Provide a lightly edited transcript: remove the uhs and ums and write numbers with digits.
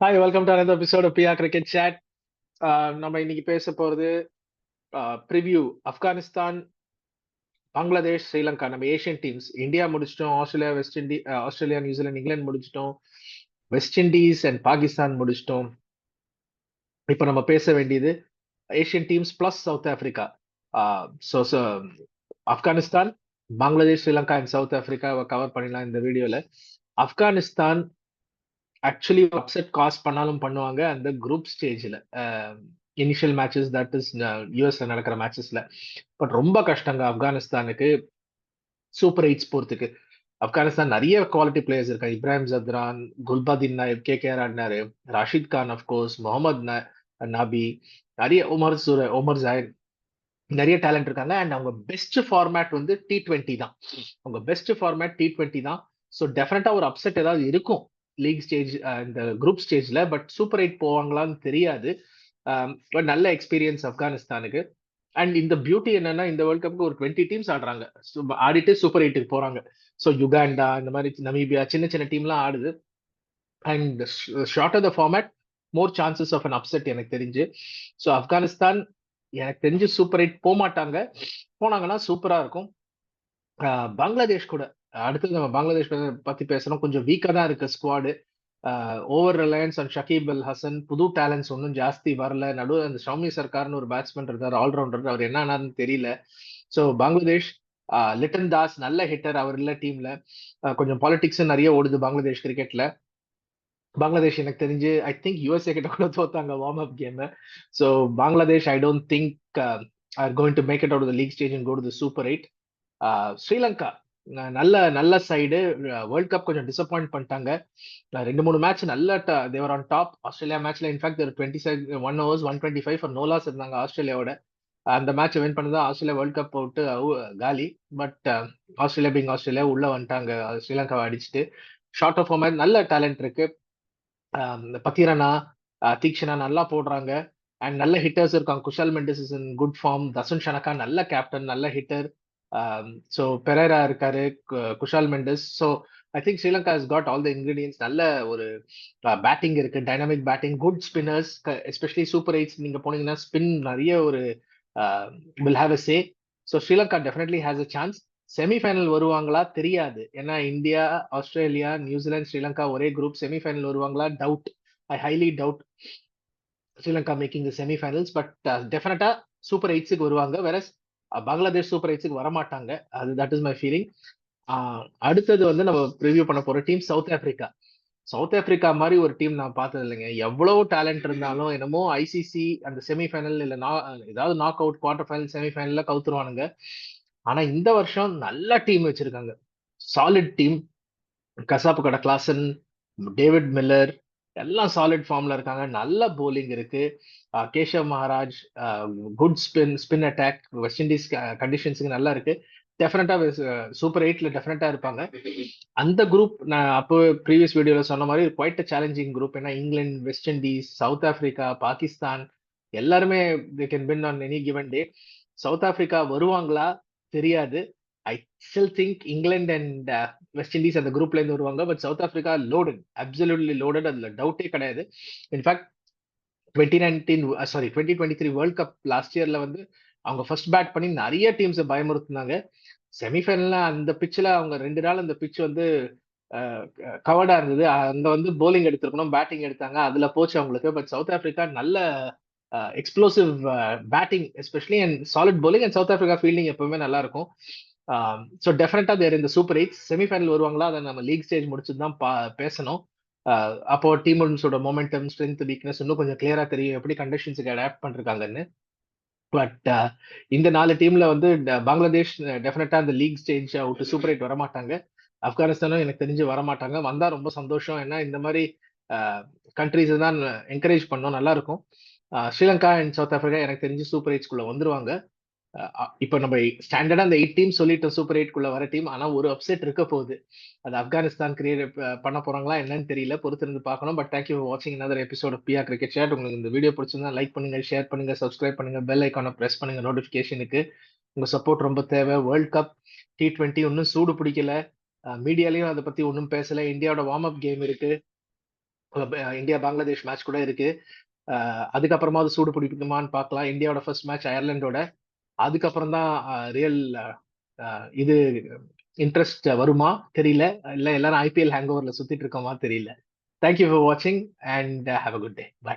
Hi, welcome to another episode of PR cricket chat. நம்ம இன்னைக்கு பேச போறது ப்ரிவ்யூ ஆப்கானிஸ்தான், பங்களாதேஷ், ஸ்ரீலங்கா. நம்ம ஏஷியன் டீம்ஸ் இந்தியா முடிச்சிட்டோம், Australia, west Indies, Australia, New Zealand, England முடிச்சிட்டோம், வெஸ்ட் இண்டீஸ் அண்ட் பாகிஸ்தான் முடிச்சிட்டோம். இப்போ நம்ம பேச வேண்டியது Asian teams plus South Africa. So Afghanistan, Bangladesh, Sri Lanka and South ஆப்பிரிக்காவை கவர் பண்ணிடலாம் இந்த வீடியோல. ஆப்கானிஸ்தான் ஆக்சுவலி அப்செட் காஸ் பண்ணாலும் பண்ணுவாங்க அந்த குரூப் ஸ்டேஜ்ல. இனிஷியல் மேட்சஸ், தட் இஸ் யூஎஸ்ல நடக்கிற மேட்சஸ்ல. பட் ரொம்ப கஷ்டங்க ஆப்கானிஸ்தானுக்கு சூப்பர் எயிட்ஸ் போறதுக்கு. ஆப்கானிஸ்தான் நிறைய குவாலிட்டி பிளேயர்ஸ் இருக்காங்க. இப்ராஹிம் ஜத்ரான், குல்பாதீன் நாயப், கேகேஆர் ஆடினாரு, ராஷித் கான், அஃப்கோர்ஸ் முகமது நபி, நிறைய ஒமர் ஜாயத், நிறைய டேலண்ட் இருக்காங்க. அண்ட் அவங்க பெஸ்ட் ஃபார்மேட் வந்து T20 தான். அவங்க பெஸ்ட் ஃபார்மேட் T20 தான். ஸோ டெஃபினட்டா ஒரு அப்செட் ஏதாவது இருக்கும் லீக் ஸ்டேஜ், இந்த குரூப் ஸ்டேஜ்ல. பட் சூப்பர் எயிட் போவாங்களான்னு தெரியாது. பட் நல்ல எக்ஸ்பீரியன்ஸ் ஆப்கானிஸ்தானுக்கு. அண்ட் இந்த பியூட்டி என்னன்னா, இந்த வேர்ல்ட் கப்புக்கு ஒரு 20 டீம்ஸ் ஆடுறாங்க. ஆடிட்டு சூப்பர் எயிட்டுக்கு போறாங்க. ஸோ யுகாண்டா, இந்த மாதிரி நமீபியா, சின்ன சின்ன டீம்லாம் ஆடுது. And short the format, more chances of an upset எனக்கு தெரிஞ்சு. ஸோ ஆப்கானிஸ்தான் எனக்கு தெரிஞ்சு சூப்பர் எயிட் போக மாட்டாங்க. போனாங்கன்னா சூப்பரா இருக்கும். பங்களாதேஷ் கூட அடுத்தது நம்ம பங்களாதேஷ் பத்தி பேசணும். கொஞ்சம் வீக்கா தான் இருக்கு squad. Over reliance and Shakib Al Hasan, புது டேலண்ட்ஸ் ஒன்றும் ஜாஸ்தி வரல. நடுவில் அந்த ஷவுமி சர்க்கார்னு ஒரு பேட்ஸ்மேன் இருந்தார், ஆல்ரவுண்டர். அவர் என்ன ஆனார்னு தெரியல. ஸோ பங்களாதேஷ், லிட்டன் தாஸ் நல்ல ஹிட்டர், அவர் இல்ல டீம்ல. கொஞ்சம் பாலிடிக்ஸ் நிறைய ஓடுது பங்களாதேஷ் கிரிக்கெட்ல. பங்களாதேஷ் எனக்கு தெரிஞ்சு ஐ திங்க் யூஎஸ்ஏ கிட்ட கூட தோத்தாங்க warm up game. So Bangladesh I don't think are going to make it out of the league stage and go to the super eight. Sri Lanka நல்ல நல்ல சைடு. வேர்ல்ட் கப் கொஞ்சம் டிசப்பாயிண்ட் பண்ணிட்டாங்க. 2-3 மேட்ச் நல்ல they were on top. Australia மேட்ச்ல in fact 21 overs 125 for no loss இருந்தாங்க ஆஸ்திரேலியாவோட. அந்த match win பண்ணதா ஆஸ்திரேலியா வேர்ல்ட் கப் போட்டு காலி. பட் ஆஸ்திரேலியா பீங் ஆஸ்திரேலியா உள்ள வந்துட்டாங்க ஸ்ரீலங்காவை அடிச்சுட்டு. ஷார்ட் ஆஃப் ஃபார்மேட் நல்ல டேலண்ட் இருக்கு. பத்திரனா, தீக்ஷனா நல்லா போடுறாங்க. அண்ட் நல்ல ஹிட்டர்ஸ் இருக்காங்க. Kusal Mendis is in good form. Dasun Shanaka நல்ல கேப்டன், நல்ல ஹிட்டர். ஸோ பெரேரா இருக்காரு, Kusal Mendis. So I think Sri Lanka has got all the ingredients. நல்ல ஒரு பேட்டிங் இருக்கு, dynamic batting, good spinners. Especially super eights நீங்க போனீங்கன்னா ஸ்பின் நிறைய ஒரு will have a say. So Sri Lanka definitely has a chance. Semi-final வருவாங்களா தெரியாது. ஏன்னா இந்தியா, ஆஸ்திரேலியா, நியூசிலாந்து, ஸ்ரீலங்கா ஒரே குரூப். செமிஃபைனல் வருவாங்களா doubt. I highly doubt Sri Lanka making the semi-finals. But டெஃபினட்டா சூப்பர் எயிட்ஸுக்கு வருவாங்க. வேற பங்களாதேஷ் சூப்பர் எயிட்ஸுக்கு வரமாட்டாங்க. அது தட் இஸ் மை ஃபீலிங். அடுத்தது வந்து நம்ம ரிவ்யூ பண்ண போற team south Africa. South Africa மாதிரி ஒரு டீம் நான் பார்த்தது இல்லைங்க. எவ்வளவு டேலண்ட் இருந்தாலும் என்னமோ ஐசிசி அந்த செமிஃபைனல் இல்ல ஏதாவது நாக் அவுட், குவார்டர் ஃபைனல், செமிஃபைனல்ல கவுத்துருவானுங்க. ஆனா இந்த வருஷம் நல்ல டீம் வச்சிருக்காங்க. Solid team. கசாப்பு கடை கிளாசன், டேவிட் மில்லர் எல்லாம் சாலிட் ஃபார்ம்ல இருக்காங்க. நல்ல போலிங் இருக்கு. Keshav Maharaj, good spin attack. West Indies கண்டிஷன்ஸுக்கு நல்லா இருக்கு. டெஃபினட்டா சூப்பர் எயிட்ல டெஃபினட்டா இருப்பாங்க. அந்த குரூப் நான் அப்போ ப்ரீவியஸ் வீடியோல சொன்ன மாதிரி குவைட் சேலஞ்சிங் குரூப். ஏன்னா England, West Indies, South Africa, Pakistan எல்லாருமே they can win on any given day. South Africa வருவாங்களா தெரியாது. I still think England and West Indies அந்த குரூப்ல இருந்து வருவாங்க. But South Africa loaded, absolutely loaded. அதுல டவுட்டே கிடையாது. இன்ஃபேக்ட் 2023 வேர்ல்ட் கப் லாஸ்ட் இயர்ல வந்து அவங்க ஃபர்ஸ்ட் பேட் பண்ணி நிறைய டீம்ஸ் பயமுறுத்தினாங்க. செமிஃபைனல்ல அந்த பிட்ச்ல அவங்க 2 நாள் அந்த பிட்ச் வந்து கவர்டா இருந்தது. அங்க வந்து போலிங் எடுத்திருக்கணும், பேட்டிங் எடுத்தாங்க. அதுல போச்சு அவங்களுக்கு. பட் சவுத் ஆப்பிரிக்கா நல்ல explosive batting especially and solid bowling. And South Africa fielding எப்பவுமே நல்லா இருக்கும். ஸோ டெஃபினட்டா தேர் இந்த சூப்பர் எயிட்ஸ். செமிஃபைனல் வருவாங்களா அதை நம்ம லீக் ஸ்டேஜ் முடிச்சுட்டு தான் பேசணும். அப்போ டீமோட மொமெண்டம், ஸ்ட்ரென்த், வீக்னஸ் இன்னும் கொஞ்சம் கிளியரா தெரியும், எப்படி கண்டிஷன்ஸுக்கு அடாப்ட் பண்ணிருக்காங்கன்னு. பட் இந்த 4 டீம்ல வந்து பங்களாதேஷ் டெஃபினட்டா அந்த league stage out super eight வரமாட்டாங்க. ஆப்கானிஸ்தானும் எனக்கு தெரிஞ்சு வரமாட்டாங்க. வந்தா ரொம்ப சந்தோஷம். ஏன்னா இந்த மாதிரி கண்ட்ரிஸ் தான் என்கரேஜ் பண்ணோம், நல்லா இருக்கும். ஸ்ரீலங்கா அண்ட் சவுத் ஆப்பிரிக்கா எனக்கு தெரிஞ்சு சூப்பர் எயிட்ஸ்குள்ள வந்துருவாங்க. இப்போ நம்ம ஸ்டாண்டர்டா அந்த 8 டீம் சொல்லிட்டோம் சூப்பர் எயிட்குள்ள வர டீம். ஆனா ஒரு அப்செட் இருக்க போகுது. அது ஆப்கானிஸ்தான் கிரியேட் பண்ண போறாங்களா என்னன்னு தெரியல, பொறுத்திருந்து பார்க்கணும். பட் தேங்க்யூ ஃபார் வாட்சிங் another episode of PR cricket chat. உங்களுக்கு இந்த வீடியோ பிடிச்சிருந்தா லைக் பண்ணுங்க, ஷேர் பண்ணுங்க, சப்ஸ்கிரைப் பண்ணுங்க, பெல் ஐக்கானை பிரஸ் பண்ணுங்க நோட்டிபிகேஷனுக்கு. உங்க சப்போர்ட் ரொம்ப தேவை. வேர்ல்ட் கப் T20 ஒன்னும் சூடு பிடிக்கல. மீடியாலையும் அதை பத்தி ஒன்றும் பேசல. இந்தியாவோட வார்ம் அப் கேம் இருக்கு. இந்தியா பங்களாதேஷ் மேட்ச் கூட இருக்கு. அதுக்கப்புறமாவது சூடு பிடிக்குமான்னு பார்க்கலாம். இந்தியாவோட ஃபர்ஸ்ட் மேட்ச் அயர்லாண்டோட. அதுக்கப்புறம் தான் ரியல் இது இன்ட்ரெஸ்ட் வருமா தெரியல. இல்ல எல்லாரும் ஐபிஎல் ஹேங் ஓவர்ல சுத்திட்டு இருக்கோமா தெரியல. தேங்க்யூ ஃபார் வாட்சிங் and have a good day. By.